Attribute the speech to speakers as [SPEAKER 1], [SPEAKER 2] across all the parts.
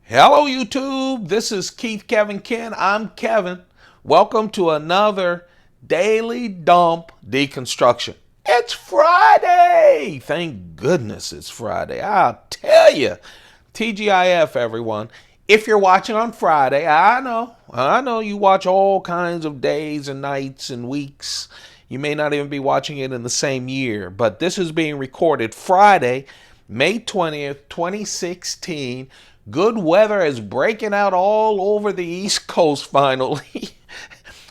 [SPEAKER 1] Hello YouTube, this is Kevin Ken. I'm Kevin. Welcome to another Daily Dump Deconstruction. It's Friday! Thank goodness it's Friday. I'll tell you. TGIF everyone. If you're watching on Friday, I know you watch all kinds of days and nights and weeks. You may not even be watching it in the same year, but this is being recorded Friday, May 20th, 2016. Good weather is breaking out all over the East Coast finally.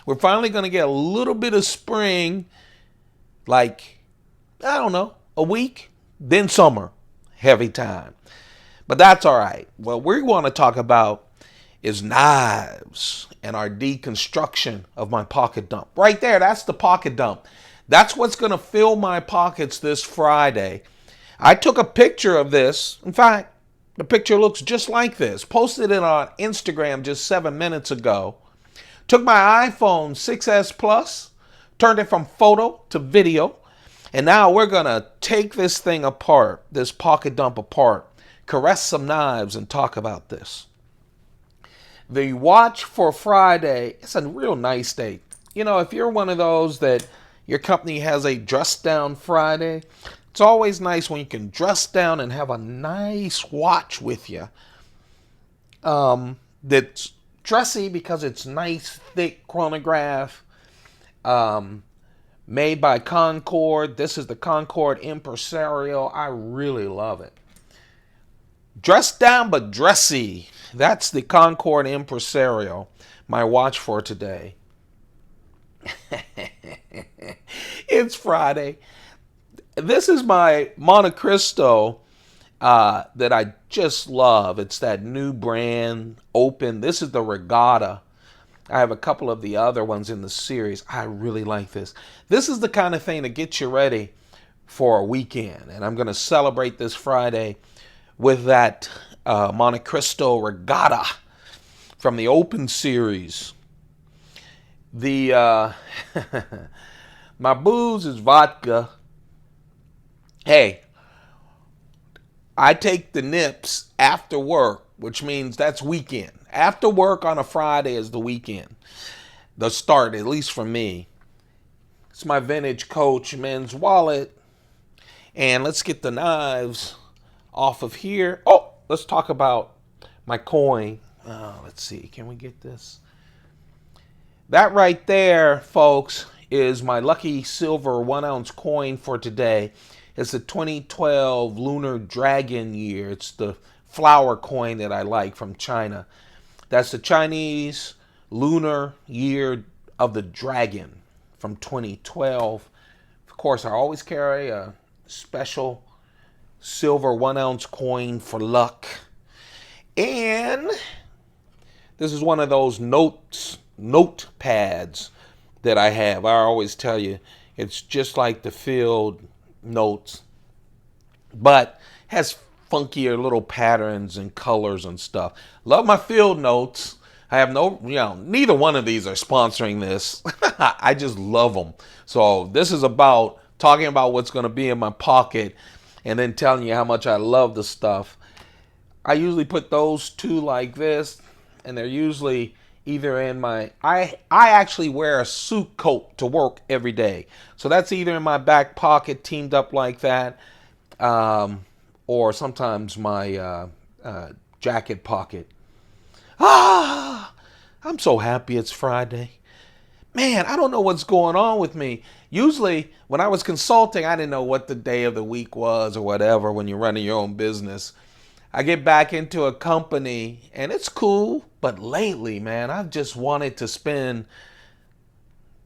[SPEAKER 1] We're finally going to get a little bit of spring, like, I don't know, a week, then summer. Heavy time. But that's all right. What we want to talk about is knives and our deconstruction of my pocket dump. Right there, that's the pocket dump. That's what's going to fill my pockets this Friday. I took a picture of this. In fact, the picture looks just like this. Posted it on Instagram just 7 minutes ago. Took my iPhone 6S Plus, turned it from photo to video, and now we're going to take this thing apart, this pocket dump apart, caress some knives, and talk about this. The watch for Friday, it's a real nice day. You know, if you're one of those that your company has a dress down Friday, it's always nice when you can dress down and have a nice watch with you. That's dressy because it's nice, thick chronograph. Made by Concord. This is the Concord Impresario. I really love it. Dressed down but dressy. That's the Concord Impresario. My watch for today. It's Friday. This is my Monte Cristo that I just love. It's that new brand, open. This is the Regatta. I have a couple of the other ones in the series. I really like this. This is the kind of thing that gets you ready for a weekend. And I'm going to celebrate this Friday with that Monte Cristo Regatta from the Open series. The my booze is vodka. Hey, I take the nips after work, which means that's weekend. After work on a Friday is the weekend. The start, at least for me. It's my vintage Coach men's wallet. And let's get the knives off of here. Oh, let's talk about my coin. Let's see, can we get this? That right there, folks, is my lucky silver 1 ounce coin for today. It's the 2012 Lunar Dragon year. It's the flower coin that I like from China. That's the Chinese lunar year of the dragon from 2012. Of course, I always carry a special silver 1 ounce coin for luck. And this is one of those notepads that I have. I always tell you, it's just like the field notes, but has funkier little patterns and colors and stuff. Love my field notes. I have neither one of these are sponsoring this. I just love them. So this is about talking about what's going to be in my pocket and then telling you how much I love the stuff. I usually put those two like this, and they're usually either in my, I actually wear a suit coat to work every day. So that's either in my back pocket teamed up like that, or sometimes my jacket pocket. I'm so happy it's Friday. Man, I don't know what's going on with me. Usually when I was consulting, I didn't know what the day of the week was or whatever when you're running your own business. I get back into a company and it's cool, but lately, man, I've just wanted to spend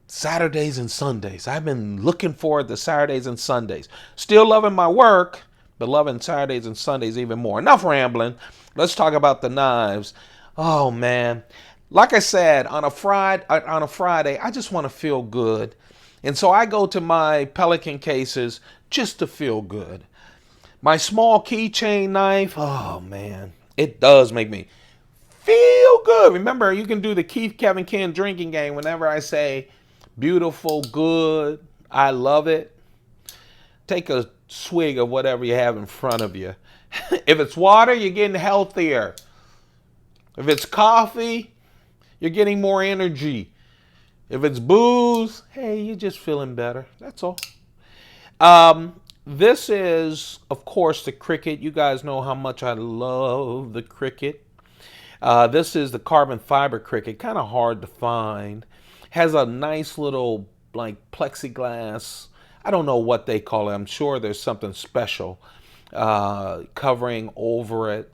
[SPEAKER 1] Saturdays and Sundays. I've been looking forward to Saturdays and Sundays. Still loving my work, but loving Saturdays and Sundays even more. Enough rambling. Let's talk about the knives. Oh, man. Like I said, on a Friday, I just want to feel good. And so I go to my Pelican cases just to feel good. My small keychain knife, oh man, it does make me feel good. Remember, you can do the Kevin Ken drinking game whenever I say beautiful, good, I love it. Take a swig of whatever you have in front of you. If it's water, you're getting healthier. If it's coffee, you're getting more energy. If it's booze, hey, you're just feeling better. That's all. This is, of course, the Cricut. You guys know how much I love the Cricut. This is the carbon fiber Cricut. Kind of hard to find. Has a nice little like plexiglass. I don't know what they call it. I'm sure there's something special covering over it.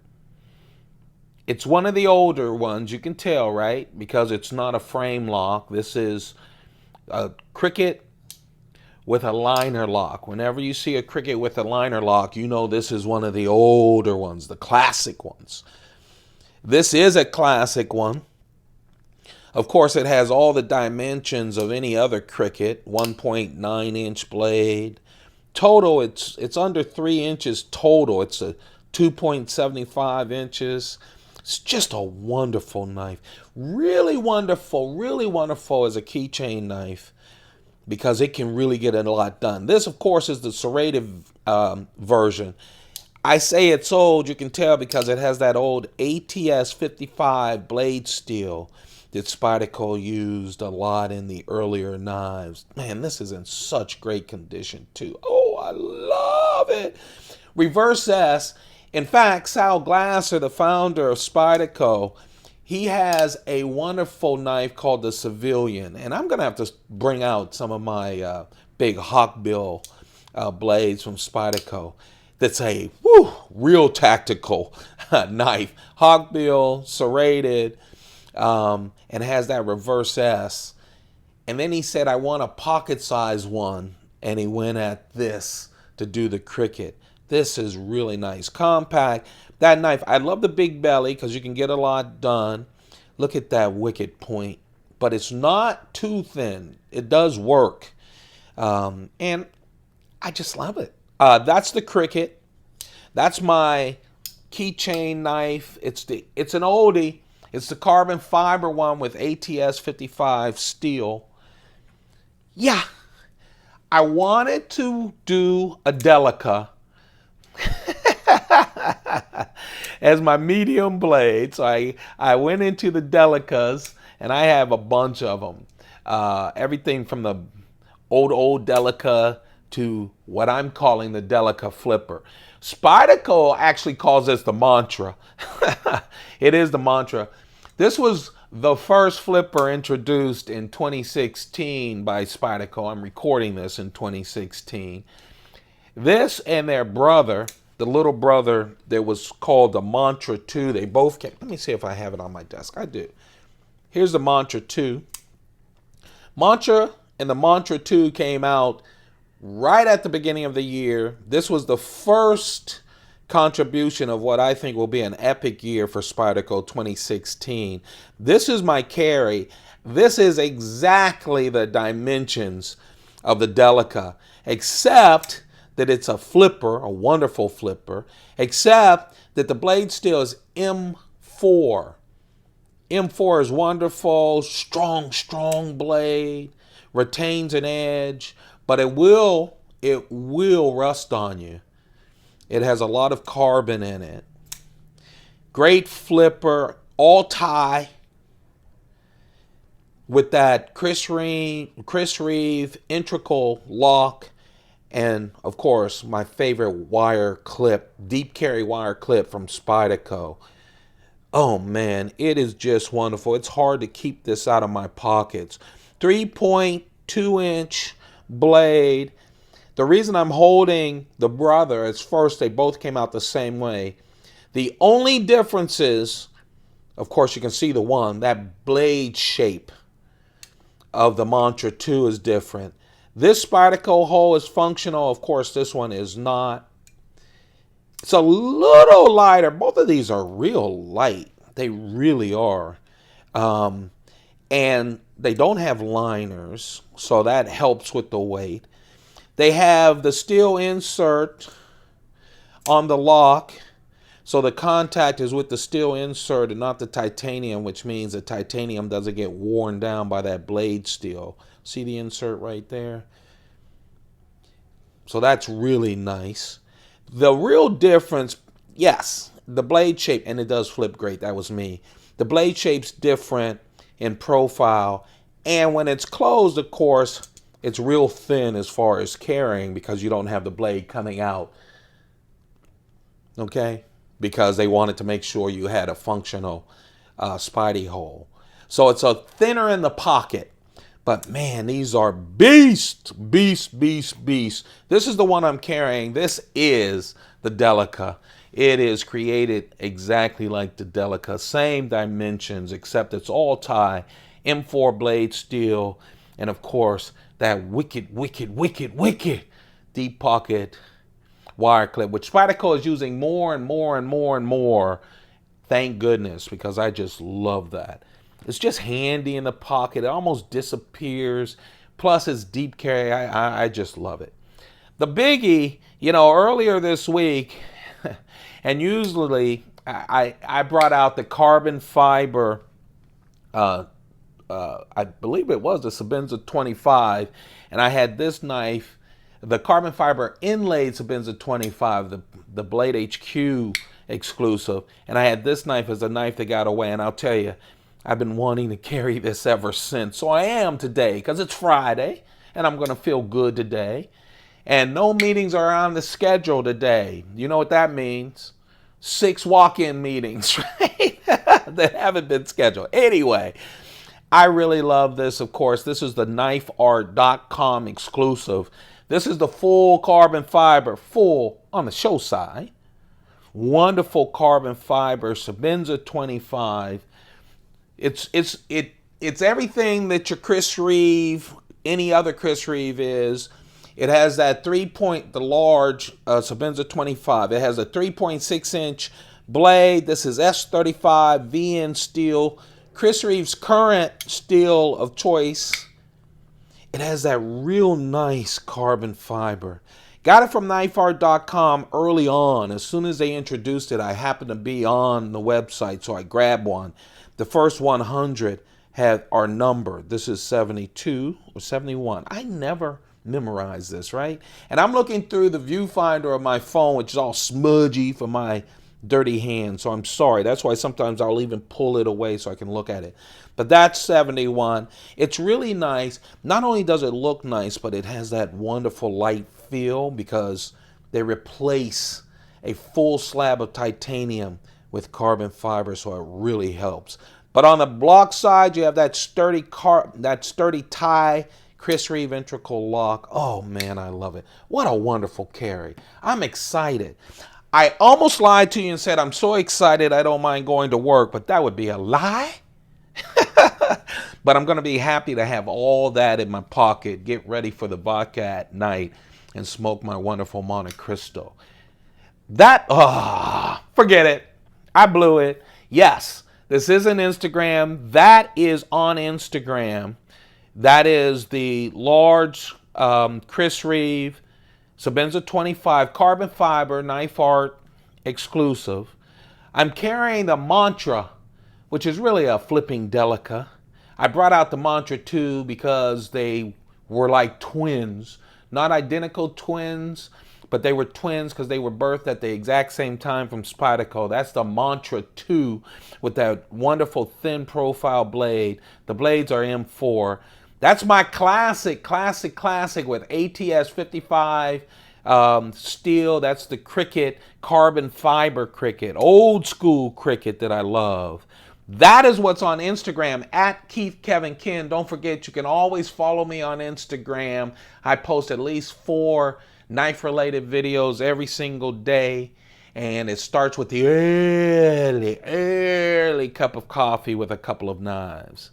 [SPEAKER 1] It's one of the older ones. You can tell, right? Because it's not a frame lock. This is a Cricut with a liner lock. Whenever you see a Cricut with a liner lock, you know this is one of the older ones, the classic ones. This is a classic one. Of course, it has all the dimensions of any other Cricut. 1.9-inch blade. Total, it's under 3 inches total. It's a 2.75 inches. It's just a wonderful knife. Really wonderful as a keychain knife because it can really get a lot done. This, of course, is the serrated version. I say it's old, you can tell because it has that old ATS 55 blade steel that Spyderco used a lot in the earlier knives. Man, this is in such great condition too. Oh, I love it. Reverse S. In fact, Sal Glasser, the founder of Spyderco, he has a wonderful knife called the Civilian. And I'm going to have to bring out some of my big hawkbill blades from Spyderco. That's a real tactical knife. Hawkbill, serrated, and has that reverse S. And then he said, I want a pocket size one. And he went at this to do the Cricut. This is really nice. Compact. That knife, I love the big belly because you can get a lot done. Look at that wicked point. But it's not too thin. It does work. And I just love it. That's the Cricut. That's my keychain knife. It's an oldie. It's the carbon fiber one with ATS 55 steel. Yeah. I wanted to do a Delica as my medium blade. So I went into the Delicas, and I have a bunch of them. Everything from the old Delica to what I'm calling the Delica flipper. Spyderco actually calls this the mantra. It is the mantra. This was the first flipper introduced in 2016 by Spyderco. I'm recording this in 2016. This and their brother, the little brother that was called the Mantra 2, they both came. Let me see if I have it on my desk. I do. Here's the Mantra 2. Mantra and the Mantra 2 came out right at the beginning of the year. This was the first contribution of what I think will be an epic year for Spyderco 2016. This is my carry. This is exactly the dimensions of the Delica, except that it's a flipper, a wonderful flipper, except that the blade steel is M4. M4 is wonderful, strong blade, retains an edge, but it will rust on you. It has a lot of carbon in it. Great flipper, all tie with that Chris Reeve integral lock, and of course my favorite wire clip, deep carry wire clip from Spyderco. Oh man, it is just wonderful. It's hard to keep this out of my pockets. 3.2-inch blade. The reason I'm holding the brother is first, they both came out the same way. The only difference is, of course, you can see the one, that blade shape of the Mantra 2 is different. This Spyderco hole is functional. Of course, this one is not. It's a little lighter. Both of these are real light. They really are. And they don't have liners, so that helps with the weight. They have the steel insert on the lock, so the contact is with the steel insert and not the titanium, which means the titanium doesn't get worn down by that blade steel. See the insert right there? So that's really nice. The real difference, yes, the blade shape, and it does flip great. That was me. The blade shape's different in profile. And when it's closed, of course, it's real thin as far as carrying because you don't have the blade coming out. Okay? Because they wanted to make sure you had a functional Spidey hole. So it's a thinner in the pocket. But man, these are beast. This is the one I'm carrying. This is the Delica. It is created exactly like the Delica. Same dimensions, except it's all tie, M4 blade steel, and of course, that wicked deep pocket wire clip, which Spyderco is using more and more. Thank goodness, because I just love that. It's just handy in the pocket. It almost disappears. Plus, it's deep carry. I just love it. The biggie, earlier this week, and usually I brought out the carbon fiber, I believe it was the Sebenza 25, and I had this knife, the carbon fiber inlaid Sebenza 25, the Blade HQ exclusive, and I had this knife as a knife that got away, and I'll tell you, I've been wanting to carry this ever since. So I am today, because it's Friday, and I'm going to feel good today. And no meetings are on the schedule today. You know what that means? 6 walk-in meetings, right? That haven't been scheduled. Anyway, I really love this, of course. This is the knifeart.com exclusive. This is the full carbon fiber, full on the show side. Wonderful carbon fiber, Sebenza 25. It's everything that your Chris Reeve, any other Chris Reeve is. It has that the large Sebenza 25. It has a 3.6-inch blade. This is S35 VN steel, Chris Reeve's current steel of choice. It has that real nice carbon fiber. Got it from knifeart.com early on. As soon as they introduced it, I happened to be on the website, so I grabbed one. The first 100 had our number. This is 72 or 71. I never memorized this, right? And I'm looking through the viewfinder of my phone, which is all smudgy for my dirty hands. So I'm sorry. That's why sometimes I'll even pull it away so I can look at it. But that's 71. It's really nice. Not only does it look nice, but it has that wonderful light feel because they replace a full slab of titanium with carbon fiber, so it really helps. But on the block side, you have that sturdy tie Chris Reeve integral lock. Oh man, I love it. What a wonderful carry. I'm excited. I almost lied to you and said I'm so excited I don't mind going to work, but that would be a lie. But I'm going to be happy to have all that in my pocket, get ready for the vodka at night, and smoke my wonderful Monte Cristo. Forget it. I blew it. Yes, this isn't Instagram. That is on Instagram. That is the large Chris Reeve Sebenza 25 carbon fiber knife art exclusive. I'm carrying the Mantra, which is really a flipping Delica. I brought out the Mantra 2 because they were like twins. Not identical twins, but they were twins because they were birthed at the exact same time from Spyderco. That's the Mantra 2 with that wonderful thin profile blade. The blades are M4. That's my classic with ATS 55 steel. That's the Cricut carbon fiber Cricut, old school Cricut that I love. That is what's on Instagram at Keith Kevin Ken. Don't forget, you can always follow me on Instagram. I post at least 4 knife-related videos every single day. And it starts with the early cup of coffee with a couple of knives.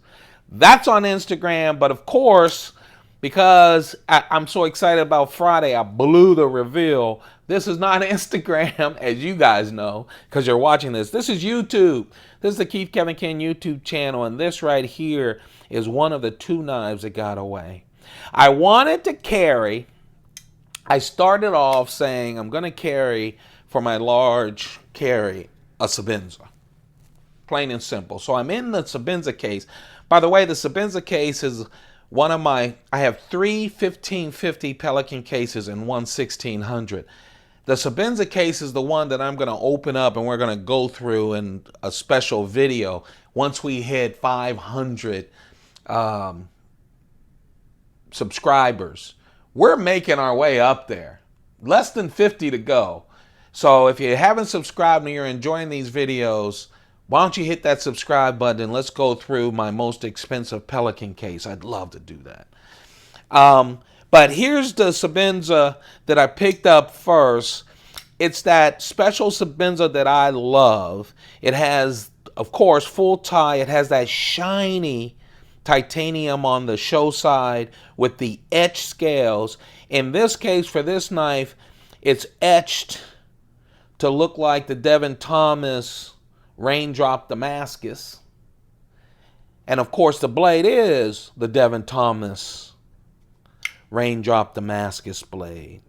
[SPEAKER 1] That's on Instagram. But of course, because I'm so excited about Friday, I blew the reveal. This is not Instagram, as you guys know, because you're watching this. This is YouTube. This is the Keith Kevin Ken YouTube channel, and this right here is one of the 2 knives that got away. I wanted to carry, I started off saying I'm going to carry for my large carry a Sebenza. Plain and simple. So I'm in the Sebenza case. By the way, the Sebenza case is one of my, I have 3 1550 Pelican cases and one 1600. The The Sebenza case is the one that I'm going to open up and we're going to go through in a special video once we hit 500 subscribers. We're making our way up there. Less than 50 to go. So if you haven't subscribed and you're enjoying these videos, why don't you hit that subscribe button and let's go through my most expensive Pelican case. I'd love to do that. But here's the Sebenza that I picked up first. It's that special Sebenza that I love. It has, of course, full tie. It has that shiny titanium on the show side with the etched scales. In this case, for this knife, it's etched to look like the Devin Thomas Raindrop Damascus. And of course, the blade is the Devin Thomas Raindrop Damascus blade.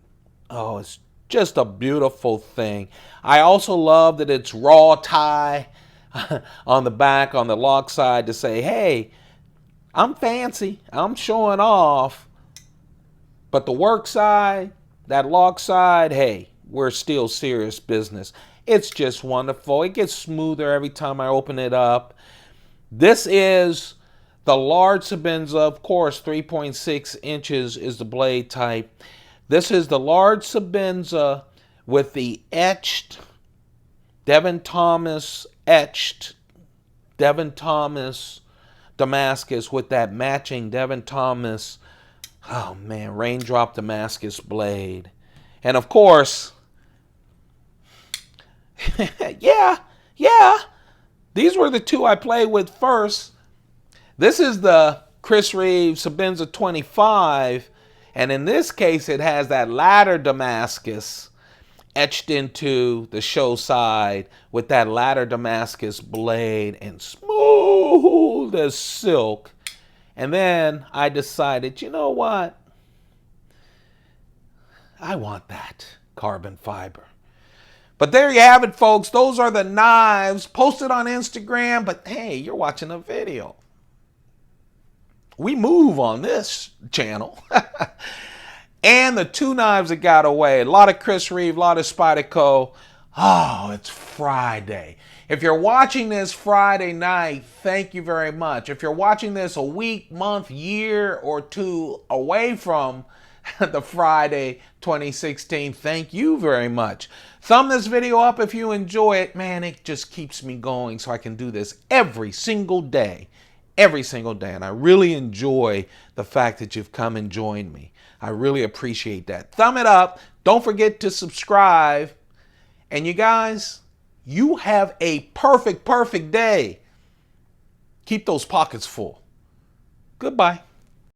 [SPEAKER 1] Oh, it's just a beautiful thing. I also love that it's raw tie on the back, on the lock side, to say, hey, I'm fancy, I'm showing off. But the work side, that lock side, hey, we're still serious business. It's just wonderful. It gets smoother every time I open it up. This is the large Sebenza, of course, 3.6 inches is the blade type. This is the large Sebenza with the etched Devin Thomas, etched Devin Thomas Damascus with that matching Devin Thomas, oh man, Raindrop Damascus blade. And of course, yeah, these were the two I played with first. This is the Chris Reeve Sebenza 25, and in this case it has that ladder Damascus etched into the show side with that ladder Damascus blade and smooth as silk. And then I decided, you know what? I want that carbon fiber. But there you have it, folks. Those are the knives posted on Instagram, but hey, you're watching a video. We move on this channel. And the two knives that got away. A lot of Chris Reeve, a lot of Spyderco. Oh, it's Friday. If you're watching this Friday night, thank you very much. If you're watching this a week, month, year, or two away from the Friday 2016, thank you very much. Thumb this video up if you enjoy it. Man, it just keeps me going so I can do this every single day. Every single day. And I really enjoy the fact that you've come and joined me. I really appreciate that. Thumb it up. Don't forget to subscribe. And you guys, you have a perfect day. Keep those pockets full. Goodbye.